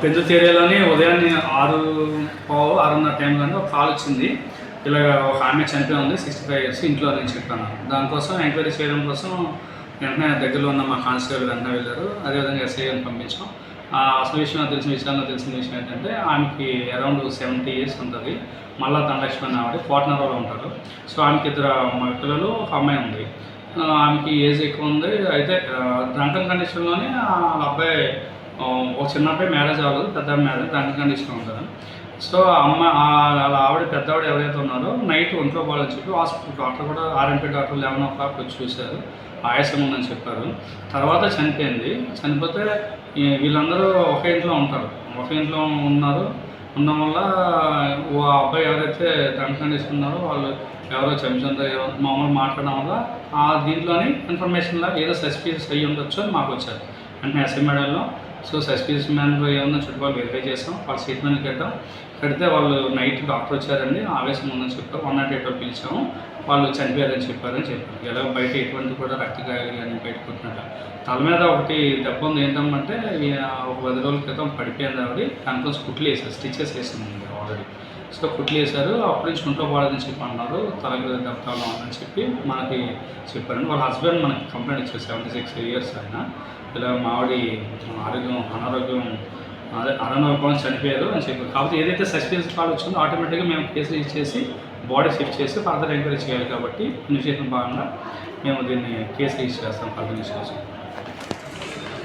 పెందుర్తి ఏరియాలోనే ఉదయాన్నే 6:15, 6:30 టైంలోనే ఒక కాల్ వచ్చింది. ఇలాగ ఒక ఆమె చనిపోయి ఉంది, 65 ఇయర్స్, ఇంట్లో నేను చెప్పాను. దానికోసం ఎంక్వైరీ చేయడం కోసం వెంటనే దగ్గరలో ఉన్న మా కానిస్టేబుల్ వెంటనే వెళ్ళారు. అదేవిధంగా ఎస్ఐ గారిని పంపించాం. అసలు విషయంలో తెలిసిన విషయం ఏంటంటే ఆమెకి అరౌండ్ 70 ఇయర్స్ ఉంటుంది. మళ్ళా ధనలక్ష్మి ఆవిడ పాట్నర్లో ఉంటారు. సో ఆమెకి 2 మగ పిల్లలు, ఒక అమ్మాయి ఉంది. ఆమెకి ఏజ్ ఎక్కువ ఉంది. అయితే డ్రంకన్ కండిషన్లోనే వాళ్ళ అబ్బాయి, ఒక చిన్న అబ్బాయి మ్యారేజ్ అవ్వలేదు, పెద్ద మ్యారేజ్ డ్రంకన్ కండిషన్లో ఉంటారు. సో వాళ్ళ ఆవిడ, పెద్దవాడు ఎవరైతే ఉన్నారో నైట్ ఒంట్లో బాగాలని చెప్పి హాస్పిటల్ డాక్టర్ కూడా, ఆర్ఎంపీ డాక్టర్ 11 o'clock వచ్చి చూశారు. ఆయాసం ఉందని చెప్పారు. తర్వాత చనిపోయింది. చనిపోతే వీళ్ళందరూ ఒకే ఇంట్లో ఉంటారు. ఒకే ఇంట్లో ఉండడం వల్ల ఆ అబ్బాయి ఎవరైతే డ్రంక్ కండిషన్ ఉన్నారో వాళ్ళు ఎవరో చెంచంతో మామూలు మాట్లాడడం వల్ల దీంట్లోని ఇన్ఫర్మేషన్లా ఏదో సస్పీషియస్ అయ్యి ఉండొచ్చు అని మాకు వచ్చారు. అంటే ఎస్ఐ మేడల్లో. సో సస్పీషియస్ మ్యాన్లో ఏమన్నా చుట్టుపక్కల వెరిఫై చేసాం. వాళ్ళ స్టేట్మెంట్ కడితే వాళ్ళు నైట్ డాక్టర్ వచ్చారండి, ఆవేశం ఉందని చెప్పారు. 108 పిలిచాము. వాళ్ళు చనిపోయారని చెప్పారు. ఎలా బయట ఎటువంటి కూడా రక్తగాయాలు కానీ బయట పుట్టినట్టు. తల మీద ఒకటి దెబ్బ ఉంది. ఏంటంటే ఒక 10 రోజుల క్రితం పడిపోయింది ఆవిడ. దానికోసం కుట్లు వేసారు, స్టిచెస్ వేసింది ఆల్రెడీ. సో కుట్లు వేశారు. అప్పటి నుంచి ఒంట్లో బాగాలేదని చెప్పి అన్నారు. తలకి దెబ్బతాలో అని చెప్పి మనకి చెప్పారండి. వాళ్ళ హస్బెండ్ మనకి కంప్లైంట్ ఇచ్చారు. 76 ఇయర్స్ ఆయన. ఇలా మావిడి అనారోగ్యం చనిపోయారు అని చెప్పారు. కాకపోతే ఏదైతే సస్పెన్స్ కాల్ వచ్చిందో ఆటోమేటిక్గా మేము కేసు ఇచ్చేసి బాడీ షిఫ్ట్ చేసి ఫర్దర్ ఎంక్వైరీ చేయాలి. కాబట్టి ఇనిషియేషన్ భాగంగా మేము దీన్ని కేసు రిజిస్టర్ చేస్తాం ఫర్దర్ ఇన్వెస్టిగేషన్.